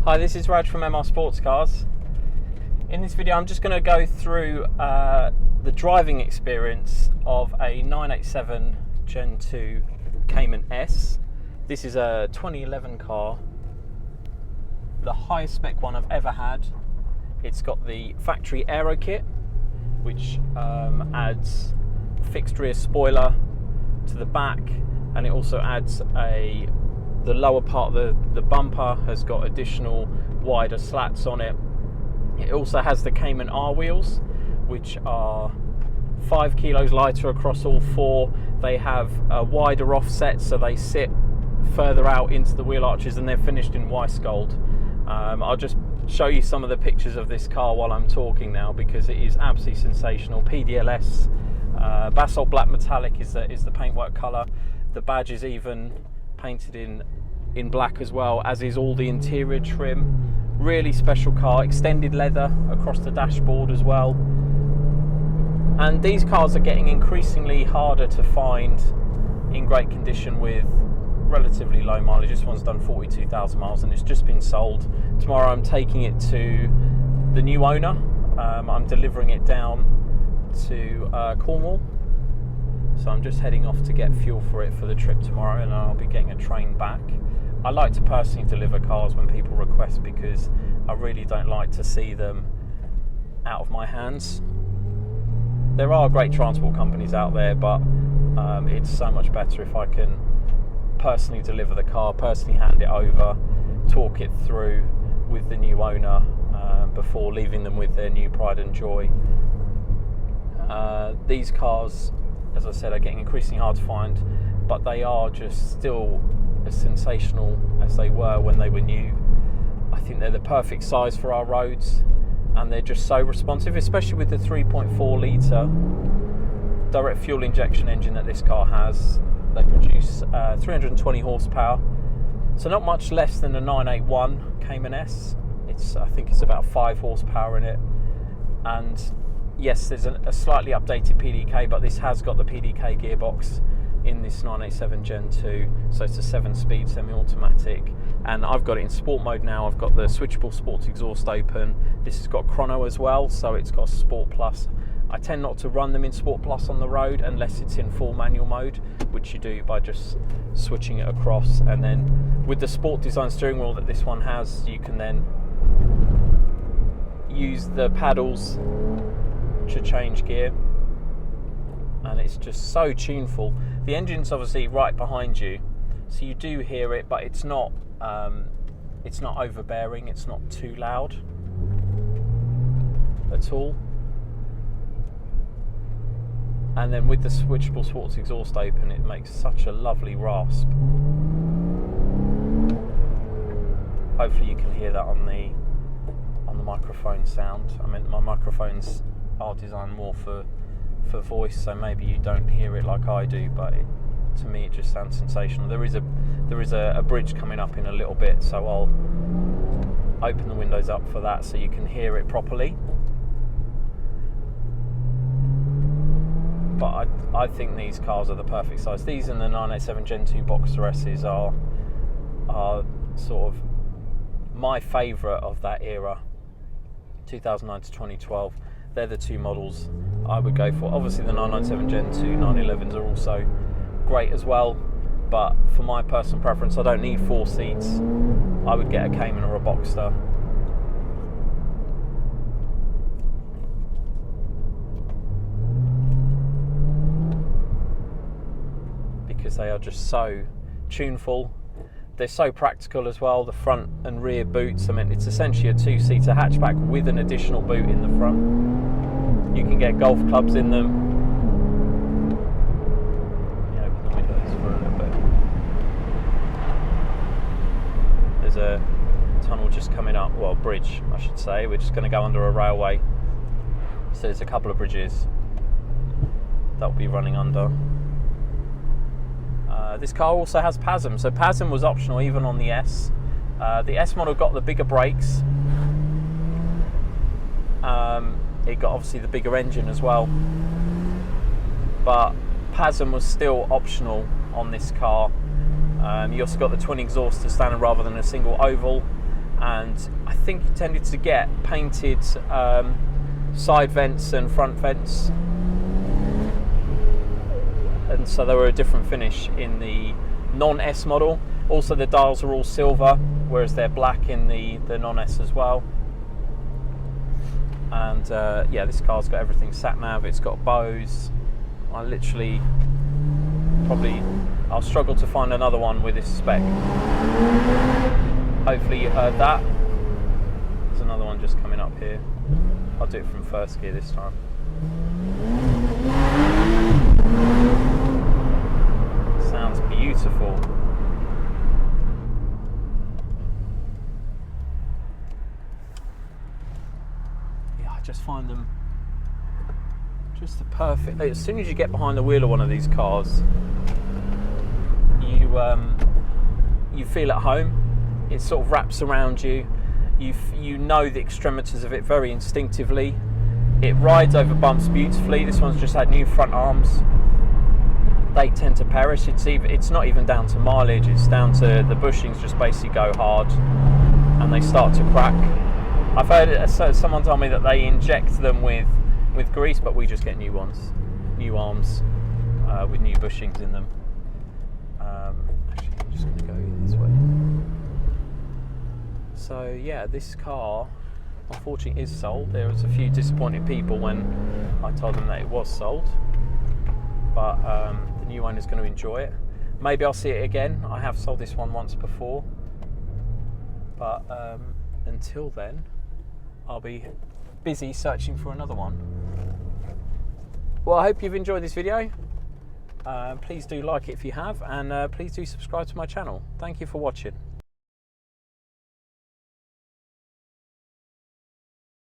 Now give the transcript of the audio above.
Hi, this is Raj from MR Sportscars. In this video I'm just going to go through the driving experience of a 987 Gen 2 Cayman S. This is a 2011 car, the highest spec one I've ever had. It's got the Factory Aerokit, which adds a fixed rear spoiler to the back, and it also adds the lower part of the bumper has got additional wider slats on it. It also has the Cayman R wheels, which are 5 kilos lighter across all four. They have a wider offset, so they sit further out into the wheel arches, and they're finished in Weiss gold. I'll just show you some of the pictures of this car while I'm talking now, because it is absolutely sensational. PDLS, basalt black metallic is the paintwork colour. The badge is even painted in black as well, as is all the interior trim. Really special car. Extended leather across the dashboard as well. And these cars are getting increasingly harder to find in great condition with relatively low mileage. This one's done 42,000 miles and it's just been sold. Tomorrow I'm taking it to the new owner. I'm delivering it down to Cornwall. So I'm just heading off to get fuel for it for the trip tomorrow, and I'll be getting a train back. I like to personally deliver cars when people request, because I really don't like to see them out of my hands. There are great transport companies out there, but it's so much better if I can personally deliver the car, personally hand it over, talk it through with the new owner before leaving them with their new pride and joy. These cars, as I said, are getting increasingly hard to find, but they are just still as sensational as they were when they were new. I think they're the perfect size for our roads, and they're just so responsive, especially with the 3.4 litre direct fuel injection engine that this car has. They produce 320 horsepower, so not much less than a 981 Cayman S. I think it's about 5 horsepower in it, and yes, there's a slightly updated PDK, but this has got the PDK gearbox in this 987 Gen 2, so it's a 7-speed semi-automatic, and I've got it in sport mode now. I've got the switchable sports exhaust open. This has got Chrono as well, so it's got Sport Plus. I tend not to run them in Sport Plus on the road unless it's in full manual mode, which you do by just switching it across, and then with the sport design steering wheel that this one has, you can then use the paddles to change gear, and it's just so tuneful. The engine's obviously right behind you, so you do hear it, but it's not overbearing, it's not too loud at all. And then with the switchable sports exhaust open, it makes such a lovely rasp. Hopefully you can hear that on the microphone sound. I mean, my microphones are designed more for voice, so maybe you don't hear it like I do, but to me it just sounds sensational. There is a bridge coming up in a little bit, so I'll open the windows up for that so you can hear it properly. But I think these cars are the perfect size. These and the 987 Gen 2 Boxer S's are sort of my favourite of that era, 2009 to 2012. They're the two models I would go for. Obviously the 997 Gen 2 911s are also great as well, but for my personal preference, I don't need 4 seats. I would get a Cayman or a Boxster. Because they are just so tuneful. They're so practical as well. The front and rear boots, I mean, it's essentially a 2-seater hatchback with an additional boot in the front. You can get golf clubs in them. Yeah, open the windows for a little bit. There's a tunnel just coming up, well, bridge I should say. We're just going to go under a railway. So there's a couple of bridges that will be running under. This car also has PASM, so PASM was optional even on the S. The S model got the bigger brakes. It got obviously the bigger engine as well, but PASM was still optional on this car. You also got the twin exhauster standard rather than a single oval, and I think it tended to get painted side vents and front vents, and so they were a different finish in the non-S model. Also, the dials are all silver, whereas they're black in the non-S as well. And yeah, this car's got everything sat nav, it's got BOSE. I'll struggle to find another one with this spec. Hopefully you heard that. There's another one just coming up here. I'll do it from first gear this time. Sounds beautiful. Yeah, I just find them just the perfect. As soon as you get behind the wheel of one of these cars, you feel at home. It sort of wraps around you. You know the extremities of it very instinctively. It rides over bumps beautifully. This one's just had new front arms. They tend to perish. It's not even down to mileage. It's down to the bushings just basically go hard and they start to crack. I've heard someone told me that they inject them with grease, but we just get new ones, new arms with new bushings in them. Actually, I'm just going to go this way. So yeah, this car unfortunately is sold. There was a few disappointed people when I told them that it was sold, but the new owner's going to enjoy it. Maybe I'll see it again. I have sold this one once before, but until then I'll be busy searching for another one. Well, I hope you've enjoyed this video. Please do like it if you have, and please do subscribe to my channel. Thank you for watching.